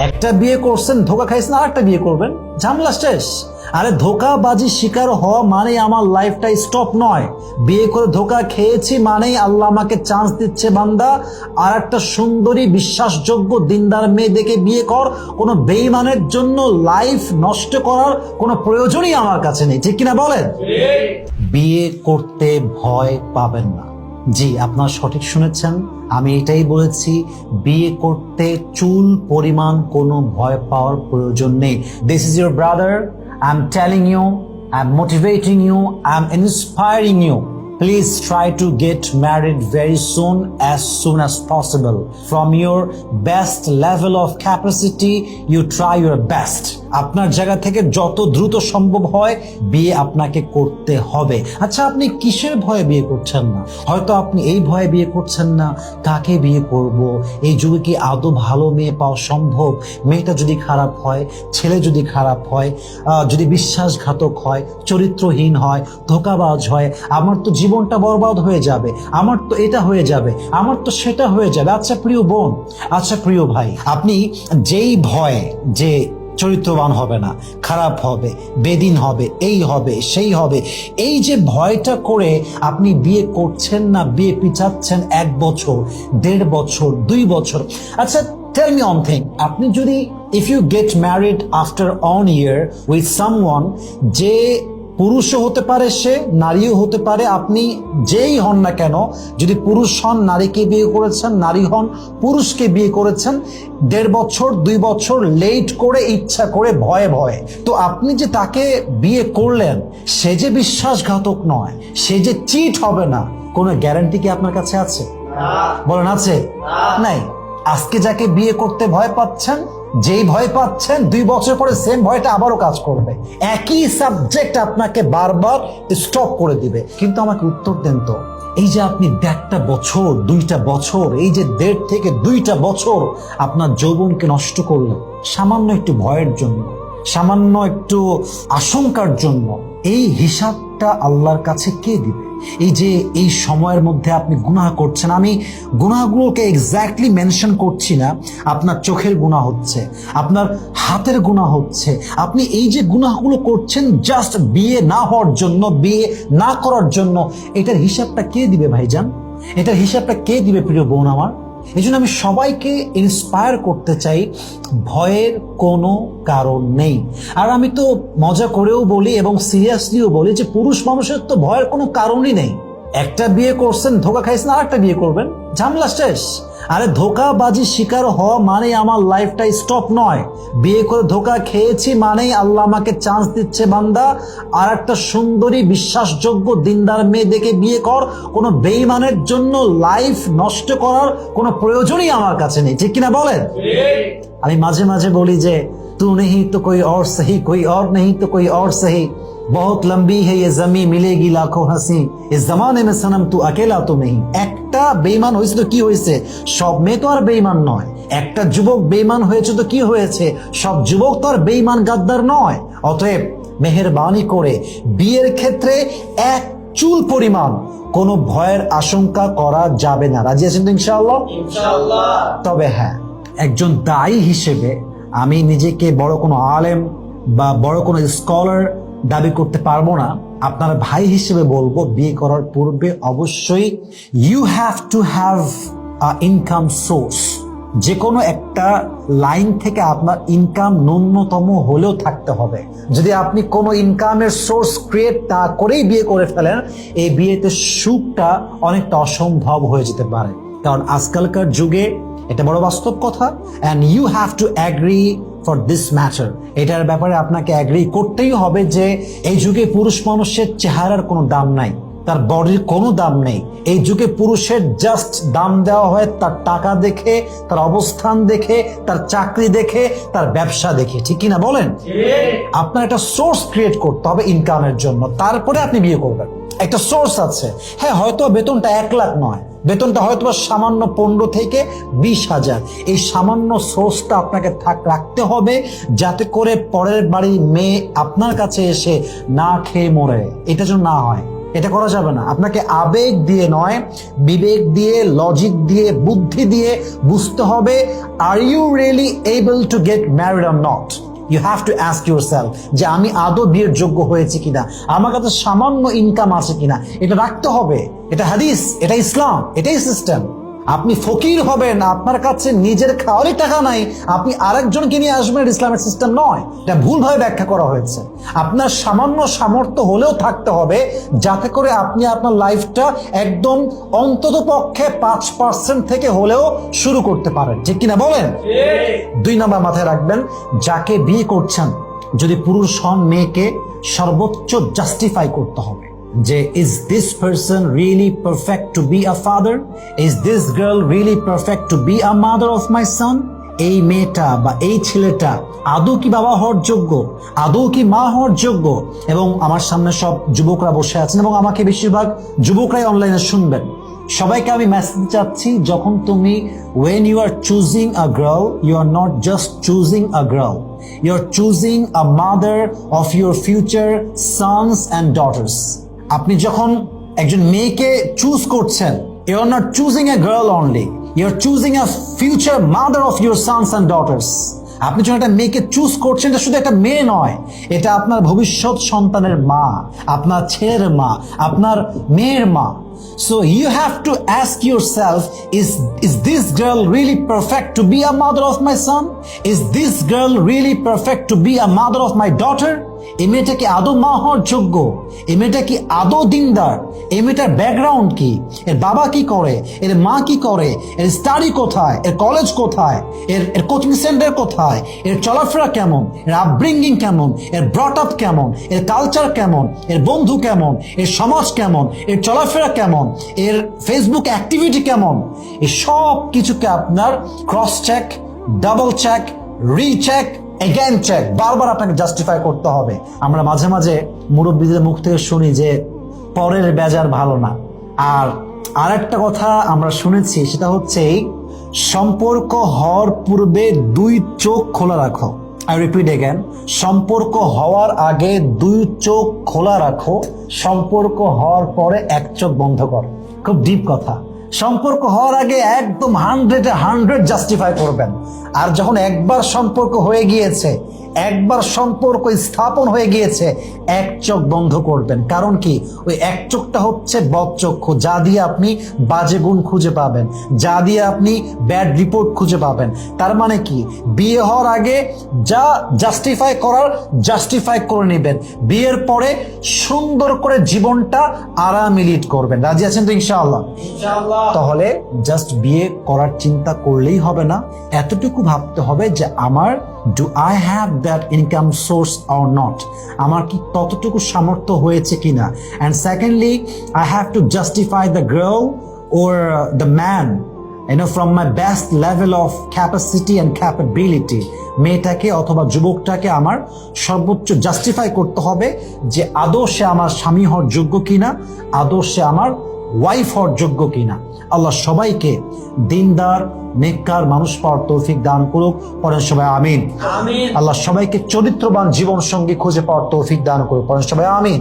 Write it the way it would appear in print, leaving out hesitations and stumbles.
একটা বিয়ে করছেন, ধোকা খাইছেন, আর একটা বিয়ে করবেন, ঝামেলা শেষ। আরে ধোকাবাজি শিকার হওয়া মানে আমার লাইফটা স্টপ নয়। বিয়ে করে ধোকা খেয়েছি মানেই আল্লাহ আমাকে চান্স দিচ্ছে, বান্দা আর একটা সুন্দরী বিশ্বাসযোগ্য দিনদার মেয়ে দেখে বিয়ে কর। কোনো বেঈমানের জন্য লাইফ নষ্ট করার কোনো প্রয়োজনই আমার কাছে নেই, ঠিক কিনা বলেন? বিয়ে করতে ভয় পাবেন না। জি, আপনারা সঠিক শুনেছেন, আমি এটাই বলেছি। বিয়ে করতে চুল পরিমাণ কোনো ভয় পাওয়ার প্রয়োজন নেই। This is your brother, I am telling you, I am motivating you, I am inspiring you. Please try to get married very soon as possible. From your best level of capacity, you try your best. আপনার জায়গা থেকে যত দ্রুত সম্ভব হয় বিয়ে আপনাকে করতে হবে। আচ্ছা, আপনি কিসের ভয়ে বিয়ে করছেন না? হয়তো আপনি এই ভয়ে বিয়ে করছেন না, কাকে বিয়ে করব, এই যুগে কি আদৌ ভালো মেয়ে পাওয়া সম্ভব? মেয়েটা যদি খারাপ হয়, ছেলে যদি খারাপ হয়, যদি বিশ্বাসঘাতক হয়, চরিত্রহীন হয়, ধোঁকাবাজ হয়, আমার তো জীবনটা বরবাদ হয়ে যাবে, আমার তো এটা হয়ে যাবে, আমার তো সেটা হয়ে যাবে। আচ্ছা প্রিয় বোন, আচ্ছা প্রিয় ভাই, আপনি যেই ভয়ে যে চরিত্রবান হবে না, খারাপ হবে, বেদিন হবে, এই হবে, সেই হবে, এই যে ভয়টা করে আপনি বিয়ে করছেন না, বিয়ে পিছাচ্ছেন 1 বছর, 1.5 বছর, 2 বছর। আচ্ছা tell me one thing, আপনি যদি if you get married after 1 year with someone, যে পুরুষও হতে পারে, সে নারীও হতে পারে, আপনি যেই হন না কেন, যদি পুরুষ হন নারীকে বিয়ে করেছেন, নারী হন পুরুষকে বিয়ে করেছেন, 1.5 বছর 2 বছর লেট করে, ইচ্ছা করে, ভয়ে ভয়ে, তো আপনি যে তাকে বিয়ে করলেন, সে যে বিশ্বাসঘাতক নয়, সে যে চিট হবে না, কোনো গ্যারান্টি কি আপনার কাছে আছে? বলেন আছে? নাই। আজকে যাকে বিয়ে করতে ভয় পাচ্ছেন, যেই ভয় পাচ্ছেন 2 বছর পরে সেম ভয়টা আবারও কাজ করবে, একই সাবজেক্ট আপনাকে বারবার স্টপ করে দিবে। কিন্তু আমাকে উত্তর দেন তো, এই যে আপনি 1.5 বছর 2টা বছর, এই যে 1.5 থেকে 2টা বছর আপনার যৌবনকে নষ্ট করলেন সামান্য একটু ভয়ের জন্য, সামান্য একটু আশঙ্কার জন্য, এই হিসাবটা আল্লাহর কাছে কে দিবে? এই যে এই সময়ের মধ্যে আপনি গুনাহ করছেন, আমি গুনাহগুলোকে এক্স্যাক্টলি মেনশন করছি না, আপনার চোখের গুনাহ হচ্ছে, আপনার হাতের গুনাহ হচ্ছে, আপনি এই যে গুনাহগুলো করছেন জাস্ট বিয়ে না হওয়ার জন্য, বিয়ে না করার জন্য, এটার হিসাবটা কে দিবে ভাইজান? এটার হিসাবটা কে দিবে প্রিয় বোন আমার? এই জন্য আমি সবাইকে ইন্সপায়ার করতে চাই, ভয়ের কোনো কারণ নেই। আর আমি তো মজা করেও বলি এবং সিরিয়াসলিও বলি যে পুরুষ মানুষের তো ভয়ের কোনো কারণই নেই। একটা বিয়ে করছেন, ধোকা খাইছেন, আর একটা বিয়ে করবেন, ঝামেলা শেষ। আরে ধোকাবাজি শিকার হওয়া মানে আমার লাইফটা স্টপ নয়। বিয়ে করে ধোকা খেয়েছি মানেই আল্লাহ আমাকে চান্স দিচ্ছে, বান্দা আর একটা সুন্দরী বিশ্বাসযোগ্য দিনদার মেয়ে দেখে বিয়ে কর। কোনো বেঈমানের জন্য লাইফ নষ্ট করার কোনো প্রয়োজনই আমার কাছে নেই, ঠিক কিনা বলেন? আমি মাঝে মাঝে বলি যে তু নেহি তো কোই और सही, कोई और नहीं तो कोई और सही, बहुत लंबी है ये जमी, मिलेगी लाखों हंसी, इस जमाने में सनम तू अकेला तो नहीं। একটা বেঈমান হয়েছে তো কি হয়েছে? সব মেয়ে তো আর বেঈমান নয়। একটা যুবক বেঈমান হয়েছে তো কি হয়েছে? সব যুবক তো আর বেঈমান গাদ্দার নয়। অতএব মেহেরবানি করে বিয়ের ক্ষেত্রে 1 চুল পরিমাণ কোনো ভয়ের আশঙ্কা করা যাবে না। রাজি আছেন তো ইনশাআল্লাহ? ইনশাআল্লাহ। তবে হ্যাঁ, একজন দায়ী হিসেবে আমি নিজেকে বড় কোনো আলেম বা বড় কোনো স্কলার দাবি করতে পারবো না। আপনার ভাই হিসেবে বলবো, বিয়ে করার পূর্বে অবশ্যই you have to have income source. যে কোনো একটা লাইন থেকে আপনার ইনকাম ন্যূনতম হলেও থাকতে হবে। যদি আপনি কোনো ইনকামের সোর্স ক্রিয়েট না করেই বিয়ে করে ফেলেন, এই বিয়েতে সুখটা অনেকটা অসম্ভব হয়ে যেতে পারে। কারণ আজকালকার যুগে এটা বড় বাস্তব কথা, and you have to agree for this matter. এটার ব্যাপারে আপনাকে অ্যাগ্রি করতেই হবে যে এই যুগে পুরুষ মানুষের চেহারার কোনো দাম নাই, তার বডির কোনো দাম নেই। এই যুগে পুরুষের জাস্ট দাম দেওয়া হয় তার টাকা দেখে, তার অবস্থান দেখে, তার চাকরি দেখে, তার ব্যবসা দেখে, ঠিক কিনা বলেন? আপনার একটা সোর্স ক্রিয়েট করতে হবে ইনকামের জন্য, তারপরে আপনি বিয়ে করবেন। একটা সোর্স আছে, হ্যাঁ হয়তো বেতনটা 1 লাখ নয়, বেতনটা হয়তো সামান্য 15 থেকে 20,000। এই সামান্য সোর্সটা আপনাকে রাখতে হবে, যাতে করে পরের বাড়ির মেয়ে আপনার কাছে এসে না খেয়ে মরে, এটা যেন না হয়। এটা করা যাবে না। আপনাকে আবেগ দিয়ে নয়, বিবেক দিয়ে, লজিক দিয়ে, বুদ্ধি দিয়ে বুঝতে হবে, are you really able to get married or not. You have to ask yourself যে আমি আদৌ বিয়ের যোগ্য হয়েছি কিনা, আমার কাছে সামান্য ইনকাম আছে কিনা, এটা রাখতে হবে। এটা হাদিস, এটা ইসলাম, এটাই সিস্টেম। আপনি ফকির হবেন, আপনার কাছে নিজের খাওয়ারই টাকা নাই, আপনি আরেকজনকে নিয়ে আসবেন, ইসলামের সিস্টেম নয়। এটা ভুলভাবে ব্যাখ্যা করা হয়েছে। আপনার সামান্য সামর্থ্য হলেও থাকতে হবে, যাতে করে আপনি আপনার লাইফটা একদম অন্তত পক্ষে 5% থেকে হলেও শুরু করতে পারেন, ঠিক কিনা বলেন? 2 নাম্বার মাথায় রাখবেন, যাকে বিয়ে করছেন যদি পুরুষ হন, মেয়েকে সর্বোচ্চ জাস্টিফাই করতে হবে যে is this person really perfect to be a father? Is this girl really perfect to be a mother of my son? এই মেয়েটা বা এই ছেলেটা আদৌ কি বাবা হওয়ার যোগ্য, আদৌ কি মা হওয়ার যোগ্য? এবং আমার সামনে সব যুবকরা বসে আছেন এবং আমাকে বেশিরভাগ যুবকরাই অনলাইনে শুনবেন। সবাইকে আমি মেসেজ চাচ্ছি, যখন তুমি when you are choosing a girl, you are not just choosing a girl, you are choosing a mother of your future sons and daughters. আপনি যখন একজন মেয়েকে চুজ করছেন, you are not choosing a girl only, you are choosing a future mother of your sons and daughters. আপনি যখন একটা মেয়েকে choose করছেন, এটা শুধু একটা মেয়ে নয়, এটা আপনার ভবিষ্যৎ সন্তানের মা, আপনার ছেলের মা, আপনার মেয়ের মা। So you have to ask yourself, is this girl really perfect to be a mother of my son? Is this girl really perfect to be a mother of my daughter? এই মেয়েটা কি আদৌ মা হওয়ার যোগ্য? এই মেয়েটা কি আদৌ দিনদার? এই মেয়েটার ব্যাকগ্রাউন্ড কি? এর বাবা কি করে? এর মা কি করে? এর স্টাডি কোথায়? এর কলেজ কোথায়? এর কোচিং সেন্টার কোথায়? এর চলাফেরা কেমন? এর আপব্রিঙ্গিং কেমন? এর ব্রট আপ কেমন? এর কালচার কেমন? এর বন্ধু কেমন? এর সমাজ কেমন? এর চলাফেরা কেমন? এর ফেসবুক অ্যাক্টিভিটি কেমন? এই সব কিছুকে আপনার cross check, double check, recheck, again check, বারবার আপনাকে জাস্টিফাই করতে হবে। আমরা মাঝে মাঝে মুরব্বীদের মুখ থেকে শুনি যে পরের বেজার ভালো না। আর আরেকটা কথা আমরা শুনেছি, সেটা হচ্ছে সম্পর্ক হওয়ার পূর্বে 2 চোখ খোলা রাখো। আই রিপিট এগেন, সম্পর্ক হওয়ার আগে 2 চোখ খোলা রাখো, সম্পর্ক হওয়ার পরে 1 চোখ বন্ধ করো। খুব ডিপ কথা। সম্পর্ক হওয়ার আগে একদম 100 জাস্টিফাই করবেন, আর যখন একবার সম্পর্ক হয়ে গিয়েছে, একবার সম্পর্ক স্থাপন হয়ে গিয়েছে, 1 চোখ বন্ধ করবেন। কারণ কি? ওই 1 চোখটা হচ্ছে বদচক্ষু, যা দিয়ে আপনি বাজে গুণ খুঁজে পাবেন, যা দিয়ে আপনি ব্যাড রিপোর্ট খুঁজে পাবেন। তার মানে কি? বিয়ে হওয়ার আগে যা জাস্টিফাই করার জাস্টিফাই করে নেবেন, বিয়ের পরে সুন্দর করে জীবনটা আরামে লিড করবেন। রাজি আছেন তো ইনশাআল্লাহ? তাহলে জাস্ট বিয়ে করার চিন্তা করলেই হবে না, এতটুকু ভাবতে হবে যে আমার do I have that income source or not? আমার কি ততটুকু সামর্থ্য হয়েছে কিনা? And secondly, I have to justify the girl or the man, from my best level of capacity and capability. মেয়েটাকে অথবা যুবকটাকে আমার সর্বোচ্চ জাস্টিফাই করতে হবে যে আদৌ সে আমার স্বামী হওয়ার যোগ্য কিনা, আদৌ সে আমার ওয়াইফ হওয়ার যোগ্য কিনা। আল্লাহ সবাইকে দিনদার নেককার মানুষ পাওয়ার তৌফিক দান করুক। পড়েন সবাই আমিন। আল্লাহ সবাইকে চরিত্রবান জীবন সঙ্গী খুঁজে পাওয়ার তৌফিক দান করুক। পড়েন সবাই আমিন।